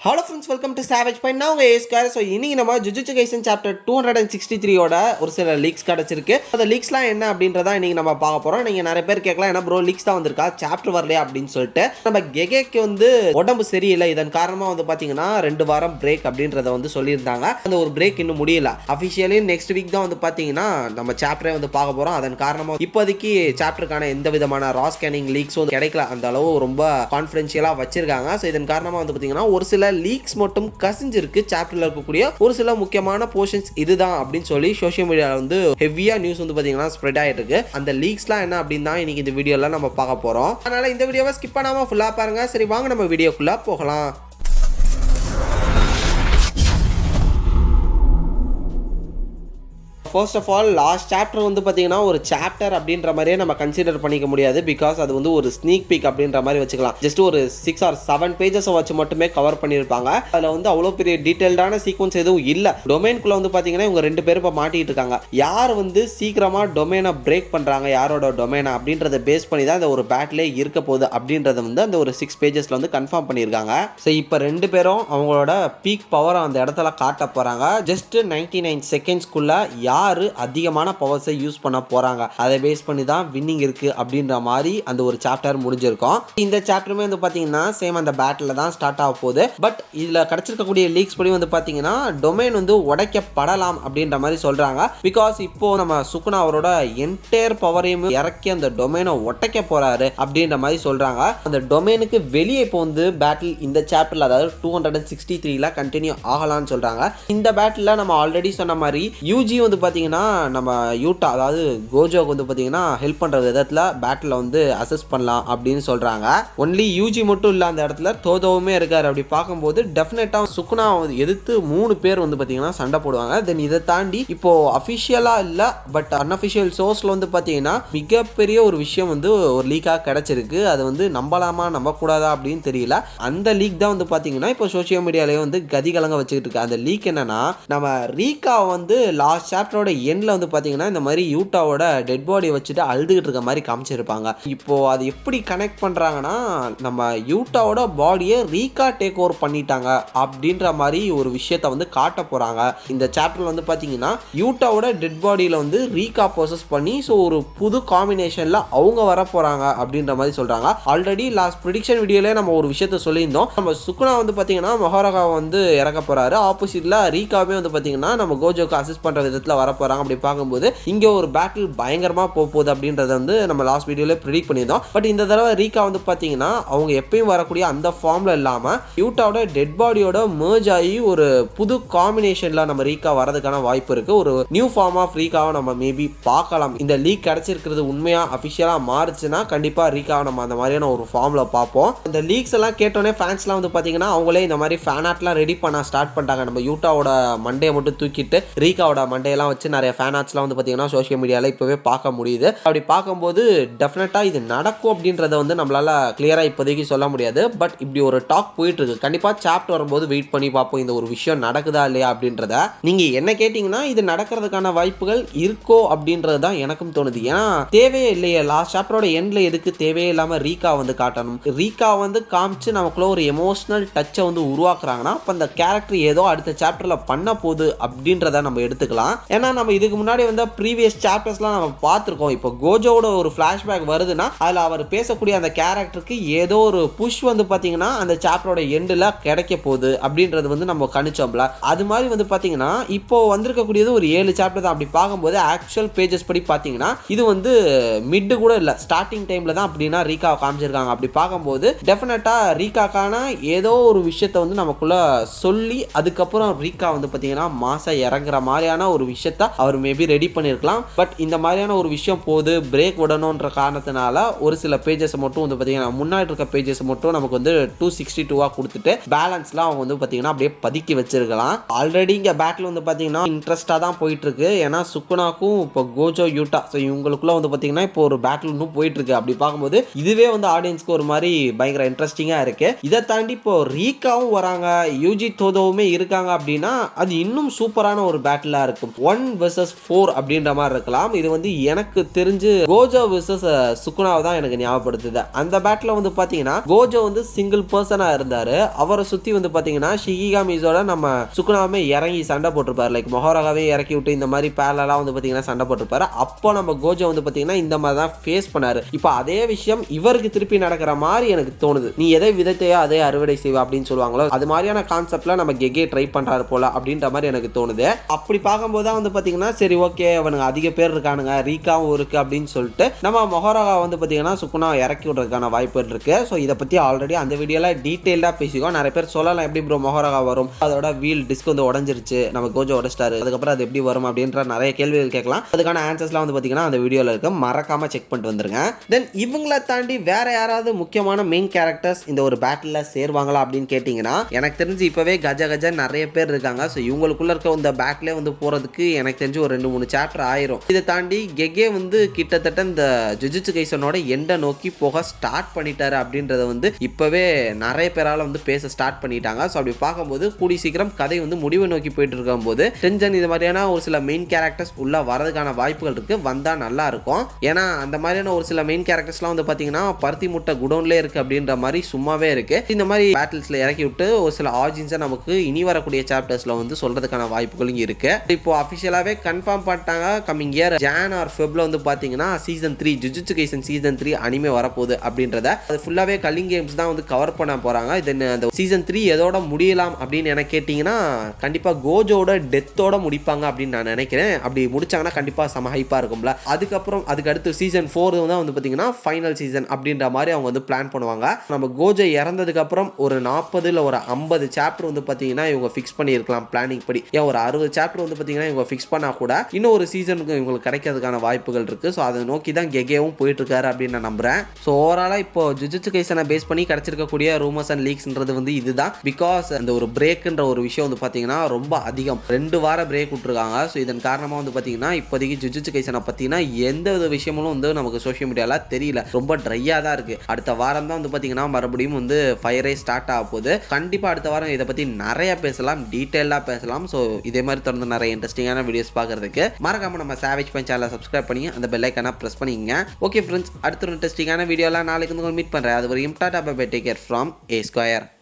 Hello friends, welcome to savage point. நான் உங்கள் ஏஸ்கார். So இன்னைக்கு நம்ம ஜுஜுட்சு கைசன் சாப்டர் 263 ஒரு சில லீக்ஸ் கிடச்சிருக்கு. அந்த லீக்ஸ்லாம் என்ன அப்படின்றத இன்னைக்கு நம்ம பார்க்க போகிறோம். நீங்கள் நிறைய பேர் கேட்கலாம், என்ன ப்ரோ லீக்ஸ் தான் வந்திருக்கா, சாப்டர் வரலையா அப்படின்னு சொல்லிட்டு. நம்ம கெகேக்கு உடம்பு சரியில்லை, இதன் காரணமாக பார்த்தீங்கன்னா 2 வாரம் பிரேக் அப்படின்றத சொல்லியிருந்தாங்க. அந்த ஒரு பிரேக் இன்னும் முடியல. அஃபிஷியலி நெக்ஸ்ட் வீக் தான் பார்த்தீங்கன்னா நம்ம சாப்டரே பார்க்க போகிறோம். அதன் காரணமாக இப்போதைக்கு சாப்டருக்கான எந்த விதமான ரா ஸ்கேனிங் லீக்ஸும் கிடைக்கல. அந்த அளவு ரொம்ப கான்ஃபிடென்ஷியலாக வச்சிருக்காங்க. ஸோ இதன் காரணமாக பார்த்தீங்கன்னா ஒரு சில லீக்ஸ் மட்டும் கசிஞ்சிருக்கு. சாப்டர்ல இருக்கக்கூடிய ஒரு சில முக்கியமான போர்ஷன்ஸ் இதுதான் அப்படின்னு சொல்லி சோஷியல் மீடியால ஹெவியா நியூஸ் பாத்தீங்கன்னா ஸ்ப்ரெட் ஆயிட்டு இருக்கு. அந்த லீக்ஸ்லாம் என்ன அப்படின்னு தான் இன்னைக்கு இந்த வீடியோல நம்ம பார்க்க போறோம். அதனால இந்த வீடியோவை ஸ்கிப் பண்ணாம ஃபுல்லா பாருங்க. சரி, வாங்க நம்ம வீடியோக்குள்ள போகலாம். First of all, last chapter பார்த்தீங்கன்னா ஒரு சாப்டர் அப்படின்ற மாதிரியே நம்ம கன்சிடர் பண்ணிக்க முடியாது. பிகாஸ் அது ஒரு ஸ்னீக் பீக் அப்படின்ற மாதிரி வச்சுக்கலாம். ஜஸ்ட் ஒரு 6 or 7 பேஜஸ் வச்சு மட்டுமே கவர் பண்ணியிருப்பாங்க. அதில் அவ்வளோ பெரிய டீட்டெயில்டான சீக்வன்ஸ் எதுவும் இல்லை. டொமைனுக்குள்ள பார்த்தீங்கன்னா இவங்க 2 பேரும் இப்போ மாட்டிட்டு இருக்காங்க. யார் சீக்கிரமாக டொமைனை பிரேக் பண்ணுறாங்க, யாரோட டொமைனை அப்படின்றத பேஸ் பண்ணி தான் அந்த ஒரு பேட்டிலே இருக்க போகுது அப்படின்றத அந்த ஒரு 6 பேஜஸ்ல கன்ஃபார்ம் பண்ணியிருக்காங்க. ஸோ இப்போ 2 பேரும் அவங்களோட பீக் பவரை அந்த இடத்துல காட்ட போகிறாங்க. ஜஸ்ட் 99 செகண்ட்ஸ்க்குள்ள யார் அதிகமான பவர்ஸை யூஸ் பண்ண போறாங்க, அதை பேஸ் பண்ணி தான் வின்னிங் இருக்கு அப்படின்ற மாதிரி அந்த ஒரு சாப்டர் முடிஞ்சிருக்கும். இந்த சாப்டருமே பாத்தீங்கன்னா சேம் அந்த பேட்டில் தான் ஸ்டார்ட் ஆக போகுது. பட் இதுல கிடைச்சிருக்கக்கூடிய லீக்ஸ் படி பாத்தீங்கன்னா டொமைன் உடைக்கப்படலாம் அப்படின்ற மாதிரி சொல்றாங்க. பிகாஸ் இப்போ நம்ம சுகுனா அவரோட என்டையர் பவரையும் இறக்கி அந்த டொமைனை உடைக்க போறாரு அப்படின்ற மாதிரி சொல்றாங்க. அந்த டொமைனுக்கு வெளியே இப்போ பேட்டில் இந்த சாப்டர்ல, அதாவது 263ல கண்டினியூ ஆகலாம்னு சொல்றாங்க. இந்த பேட்டில் நம்ம ஆல்ரெடி சொன்ன மாதிரி யூஜி பார்த்தீங்கன்னா நம்ம யூட்டா, அதாவது கோஜோக்கு பார்த்தீங்கன்னா ஹெல்ப் பண்ற விதத்துல பேட்டில் அசஸ் பண்ணலாம் அப்படின்னு சொல்றாங்க. ஒன்லி யூஜி மட்டும் இல்ல, அந்த இடத்துல தோதோவுமே இருக்காரு. அப்படி பார்க்கும்போது டெஃபினட்டா சுகுனா எதிர்த்து 3 பேர் பார்த்தீங்கன்னா சண்டை போடுவாங்க. தென் இதை தாண்டி இப்போ அஃபிஷியலா இல்ல, பட் அன்அஃபிஷியல் சோர்ஸ்ல பார்த்தீங்கன்னா மிகப்பெரிய ஒரு விஷயம் ஒரு லீக்காக கிடைச்சிருக்கு. அது நம்பலாமா நம்பக்கூடாதா அப்படின்னு தெரியல. அந்த லீக் தான் பார்த்தீங்கன்னா இப்போ சோசியல் மீடியாலேயே கதி கலங்க வச்சுக்கிட்டு இருக்கு. அந்த லீக் என்னன்னா, நம்ம ரீகா லாஸ்ட் சாப்டரோட எண்ட்ல பாத்தீங்கன்னா இந்த மாதிரி யூட்டாவோட டெட் பாடி வச்சுட்டு அழுதுகிட்டு இருக்க மாதிரி காமிச்சிருப்பாங்க. இப்போ அது எப்படி கனெக்ட் பண்றாங்கன்னா, நம்ம யூட்டாவோட பாடியை ரீகா டேக் ஓவர் பண்ணிட்டாங்க அப்படின்ற மாதிரி ஒரு விஷயத்தை காட்ட போறாங்க. இந்த சாப்டர்ல பாத்தீங்கன்னா யூட்டாவோட டெட் பாடியில ரீகா ப்ரோசஸ் பண்ணி ஸோ ஒரு புது காம்பினேஷன்ல அவங்க வர போறாங்க அப்படின்ற மாதிரி சொல்றாங்க. ஆல்ரெடி லாஸ்ட் ப்ரெடிக்ஷன் வீடியோல நம்ம ஒரு விஷயத்த சொல்லியிருந்தோம். நம்ம சுகுனா பாத்தீங்கன்னா மொஹராகா இறக்க போறாரு. ஆப்போசிட்ல ரீகாவே பாத்தீங்கன்னா நம்ம கோஜோக்கு அசிஸ்ட் பண்ற விதத்துல வர போறாங்க. அப்படி பார்க்கும்போது இங்க ஒரு பேட்டில் பயங்கரமா போகுது அப்படின்றத நம்ம லாஸ்ட் வீடியோல ப்ரெடிக்ட் பண்ணியிருந்தோம். பட் இந்த தடவை ரீகா பாத்தீங்கன்னா அவங்க எப்பயும் வரக்கூடிய அந்த ஃபார்ம்ல இல்லாம யூட்டாவோட டெட் பாடியோட மெர்ஜ் ஆகி ஒரு புது காம்பினேஷன்ல நம்ம ரீகா வரதுக்கான வாய்ப்பு இருக்கு. ஒரு நியூ ஃபார்ம் ஆஃப் ரீகாவை நம்ம மேபி பார்க்கலாம். இந்த லீக் கிடைச்சிருக்கிறது உண்மையா அபிஷியலா மாறுச்சுன்னா கண்டிப்பா ரீகாவை நம்ம அந்த மாதிரியான ஒரு ஃபார்ம்ல பார்ப்போம். இந்த லீக்ஸ் எல்லாம் கேட்டோன்னே ஃபேன்ஸ்லாம் பாத்தீங்கன்னா அவங்களே இந்த மாதிரி ஃபேன் ஆர்ட்லாம் ரெடி பண்ண ஸ்டார்ட் பண்ணிட்டாங்க. நம்ம யூட்டாவோட மண்டையை மட்டும் தூக்கிட்டு ரீகாவோட மண்டையெல்லாம் வச்சு நிறைய ஃபேன் ஆர்ட்ஸ்லாம் பார்த்தீங்கன்னா சோஷியல் மீடியாவில் இப்போவே பார்க்க முடியுது. அப்படி பார்க்கும்போது டெஃபினட்டாக இது நடக்கும் அப்படின்றத நம்மளால கிளியராக இப்போதைக்கு சொல்ல முடியாது. பட் இப்படி ஒரு டாக் போயிட்டு இருக்கு. கண்டிப்பாக சாப்டர் வரும்போது வெயிட் பண்ணி பார்ப்போம் இந்த ஒரு விஷயம் நடக்குதா இல்லையா அப்படின்றத. நீங்கள் என்ன கேட்டிங்கன்னா இது நடக்கிறதுக்கான வாய்ப்புகள் இருக்கோ அப்படின்றது தான் எனக்கும் தோணுது. ஏன்னா தேவையே இல்லையே, லாஸ்ட் சாப்டரோட எண்ட்ல எதுக்கு தேவையே இல்லாமல் ரீகா காட்டணும். ரீகா காமிச்சு நமக்குள்ள ஒரு எமோஷனல் டச்சை உருவாக்குறாங்கன்னா அப்போ அந்த கேரக்டர் ஏதோ அடுத்த சாப்டர்ல பண்ண போகுது அப்படின்றத நம்ம எடுத்துக்கலாம். ஏன்னா நம்ம இதுக்கு முன்னாடி ப்ரீவியஸ் சாப்டர்ஸ்லாம் நம்ம பார்த்துருக்கோம். இப்போ கோஜோட ஒரு ஃபிளாஷ்பேக் வருதுன்னா அதில் அவர் பேசக்கூடிய அந்த கேரக்டருக்கு ஏதோ ஒரு புஷ் பார்த்தீங்கன்னா அந்த சாப்டரோட எண்டில் கிடைக்க போகுது அப்படின்றது நம்ம கணிச்சோம்ல. அது மாதிரி பார்த்தீங்கன்னா இப்போ வந்திருக்கக்கூடியது ஒரு 7 சாப்டர் தான். அப்படி பார்க்கும்போது ஆக்சுவல் பேஜஸ் படி பார்த்தீங்கன்னா இது மிட்டு கூட இல்லை, ஸ்டார்டிங் டைம்ல தான் அப்படின்னா ரீகா காமிச்சிருக்காங்க. அப்படி பார்க்கும்போது டெஃபினட்டா ரீகாக்கான ஏதோ ஒரு விஷயத்தை நமக்குள்ள சொல்லி அதுக்கப்புறம் ரீகா பார்த்தீங்கன்னா மாசம் இறங்குற மாதிரியான ஒரு விஷயத்த அவர் மேபி ரெடி பண்ணியிருக்கலாம். பட் இந்த மாதிரியான ஒரு விஷயம் போது பிரேக் விடணுன்ற காரணத்தினால ஒரு சில பேஜஸ் மட்டும் பார்த்தீங்கன்னா முன்னாடி இருக்க பேஜஸ் மட்டும் நமக்கு 262 கொடுத்துட்டு பேலன்ஸ்லாம் அவங்க பார்த்தீங்கன்னா அப்படியே பதுக்கி வச்சிருக்கலாம். ஆல்ரெடி இங்கே பேட்டில் பார்த்தீங்கன்னா இன்ட்ரெஸ்டாக தான் போயிட்டு இருக்கு. ஏன்னா சுகுனாக்கும் இப்போ கோஜோ யூட்டா ஸோ இவங்களுக்குள்ள பார்த்தீங்கன்னா இப்போ ஒரு பேட்டில் இன்னும் போயிட்டு இருக்கு. அப்படி பார்க்கும்போது இதுவே ஆடியன்ஸ்க்கு ஒரு மாதிரி பயங்கர இன்ட்ரெஸ்டிங்காக இருக்கு. இதை தாண்டி இப்போ ரீகாவும் வராங்க, யூஜி தோதோவுமே இருக்காங்க அப்படின்னா அது இன்னும் சூப்பரான ஒரு பேட்டிலாக இருக்கும். ஒன் 1 vs 4 அப்படின்ற மாதிரி இருக்கலாம். இது வந்து எனக்கு தெரிஞ்சு கோஜோ vs சுகுனாவை தான் எனக்கு ஞாபகப்படுத்துது. அந்த பேட்டில் வந்து பார்த்தீங்கன்னா கோஜோ வந்து சிங்கிள் பர்சனாக இருந்தார். அவரை சுற்றி வந்து பார்த்தீங்கன்னா ஷிகிகாமிஸோட நம்ம சுகுனாவே இறங்கி சண்டை போட்டிருப்பாரு. லைக் மொஹராகாவே இறக்கி விட்டு இந்த மாதிரி பேரலாம் வந்து பார்த்தீங்கன்னா சண்டை போட்டிருப்பாரு. அப்போ நம்ம கோஜோ வந்து பார்த்தீங்கன்னா இந்த மாதிரி தான் ஃபேஸ் பண்ணாரு. இப்போ அதே விஷயம் இவருக்கு திருப்பி நடக்கிற மாதிரி எனக்கு தோணுது. நீ எதை விதைத்தையோ அதே அறுவடை செய்வா அப்படின்னு சொல்லுவாங்களோ, அது மாதிரியான கான்செப்ட்ல நம்ம கெகே ட்ரை பண்றாரு போல அப்படின்ற மாதிரி எனக்கு தோணுது. அப்படி பார்க்கும்போது தான் வந்து பார்த்தீங்கன்னா சரி ஓகே அவனுங்க அதிக பேர் இருக்கானுங்க, ரீகாவும் இருக்கு அப்படின்னு சொல்லிட்டு நம்ம மொஹராகா வந்து பார்த்தீங்கன்னா சுகுனா இறக்கி விடுறதுக்கான வாய்ப்பு இருக்கு. ஸோ இதை பற்றி ஆல்ரெடி அந்த வீடியோல டீட்டெயிலாக பேசிக்கோம். நிறைய பேர் சொல்லலாம் எப்படி ப்ரோ மொஹராகா வரும், அதோட வீல் டிஸ்க் வந்து உடஞ்சிருச்சு, நம்ம கோஜோ உடச்சிட்டாரு, அதுக்கப்புறம் அது எப்படி வரும் அப்படின்ற நிறைய கேள்விகள் கேட்கலாம். அதுக்கான ஆன்சர்ஸ்லாம் வந்து பார்த்தீங்கன்னா அந்த வீடியோவில் இருக்கு, மறக்காம செக் பண்ணிட்டு வந்துருங்க. தென் இவங்களை தாண்டி வேற யாராவது முக்கியமான மெயின் கேரக்டர்ஸ் இந்த ஒரு பேட்டில் சேருவாங்களா அப்படின்னு கேட்டிங்கன்னா எனக்கு தெரிஞ்சு இப்போவே கஜ கஜ நிறைய பேர் இருக்காங்க. ஸோ இவங்களுக்குள்ள இருக்க இந்த பேட்டிலே வந்து போகிறதுக்கு எனக்கு தெரிஞ்சு ஒரு 2-3 சாப்டர் ஆயிரும். இதை தாண்டி கெகே வந்து கிட்டத்தட்ட இந்த ஜுஜுட்சு கைசனோட எண்டை நோக்கி போக ஸ்டார்ட் பண்ணிட்டாரு அப்படின்றத வந்து இப்போவே நிறைய பேரால் வந்து பேச ஸ்டார்ட் பண்ணிட்டாங்க. ஸோ அப்படி பார்க்கும்போது கூடி சீக்கிரம் கதை வந்து முடிவை நோக்கி போயிட்டு இருக்கும்போது டென்ஷன் இது மாதிரியான ஒரு சில மெயின் கேரக்டர்ஸ் உள்ள வரதுக்கான வாய்ப்புகள் இருக்கு. வந்தால் நல்லா இருக்கும். ஏன்னா அந்த மாதிரியான ஒரு சில மெயின் கேரக்டர்ஸ்லாம் வந்து பார்த்தீங்கன்னா பருத்தி முட்டை குடோன்லேயே இருக்குது அப்படின்ற மாதிரி சும்மாவே இருக்குது. இந்த மாதிரி பேட்டில்ஸில் இறக்கி விட்டு ஒரு சில ஆர்ஜின்ஸை நமக்கு இனி வரக்கூடிய சாப்டர்ஸில் வந்து சொல்கிறதுக்கான வாய்ப்புகளும் இருக்குது. இப்போ அஃபிஷியலாகவே கன்ஃபார்ம் பண்ணிட்டாங்க கம்மிங் இயர் ஜான் ஆர் ஃபெப்ல வந்து பார்த்தீங்கன்னா season 3 jujutsu kaizen season 3 anime வரப்போகுது அப்படின்றத. அது ஃபுல்லாகவே கல்லிங் கேம்ஸ் தான் வந்து கவர் பண்ண போகிறாங்க. இது அந்த சீசன் 3 எதோட முடியலாம் அப்படின்னு எனக்கு கேட்டிங்கன்னா கண்டிப்பாக கோஜோட டெத்தோட முடிப்பாங்க அப்படின்னு நான் நினைக்கிறேன். அப்படி முடிச்சாங்கன்னா கண்டிப்பாக செம ஹைப்பாக இருக்கும்ல. அதுக்கப்புறம் அதுக்கு அடுத்து சீசன் 4 தான் வந்து பார்த்தீங்கன்னா ஃபைனல் சீசன் அப்படின்ற மாதிரி அவங்க வந்து பிளான் பண்ணுவாங்க. நம்ம கோஜோ இறந்ததுக்கு அப்புறம் ஒரு 40 இல்லை ஒரு 50 சாப்டர் வந்து பார்த்தீங்கன்னா இவங்க ஃபிக்ஸ் பண்ணியிருக்கலாம் பிளானிங் படி. ஏன் ஒரு 60 சாப்டர் வந்து பார்த்தீங்கன்னா இவங்க ஃபிக்ஸ் பண்ணால் கூட இன்னும் ஒரு சீசனுக்கு இவங்களுக்கு கிடைக்கிறதுக்கான வாய்ப்புகள் இருக்குது. ஸோ அதை நோக்கி தான் கெகேவும் போயிட்டு இருக்காரு அப்படின்னு நான் நம்புறேன். ஸோ ஓவராலாக இப்போ ஜுஜுட்சு கைசனை பேஸ் பண்ணி கிடைச்சிருக்கக்கூடிய ரூமர்ஸ் அண்ட் லீக்ஸ்ன்றது வந்து இதுதான். பிகாஸ் அந்த ஒரு பிரேக்குன்ற ஒரு விஷயம் வந்து பார்த்தீங்கன்னா ரொம்ப அதிகம். 2 வார பிரேக் விட்டுருக்காங்க. ஸோ இதன் காரணமாக வந்து பார்த்தீங்கன்னா இப்போதைக்கு ஜுஜுட்சு கைசனை பற்றினா எந்த வித விஷயமும் வந்து நமக்கு சோஷியல் மீடியாவில் தெரியல. ரொம்ப ட்ரையாக தான் இருக்குது. அடுத்த வாரம் தான் வந்து பார்த்தீங்கன்னா மறுபடியும் வந்து ஃபயரே ஸ்டார்ட் ஆக போகுது. கண்டிப்பாக அடுத்த வாரம் இதை பற்றி நிறைய பேசலாம், டீட்டெயிலாக பேசலாம். ஸோ இதே மாதிரி தொடர்ந்து நிறைய இன்ட்ரெஸ்டிங்கான வீடியோஸ் பார்க்குறதுக்கு மறக்காம நம்ம சேவேஜ் பஞ்ச் சேனலை சப்ஸ்கிரைப் பண்ணி அந்த பெல் ஐக்கானை ப்ரெஸ் பண்ணிக்கங்க. ஓகே ஃப்ரெண்ட்ஸ், அடுத்த ஒரு இன்ட்ரெஸ்டிங்கான வீடியோலாம் நாளைக்கு வந்து மீட் பண்ணுறேன். அது வரையும் tata bye bye, take care from A Square.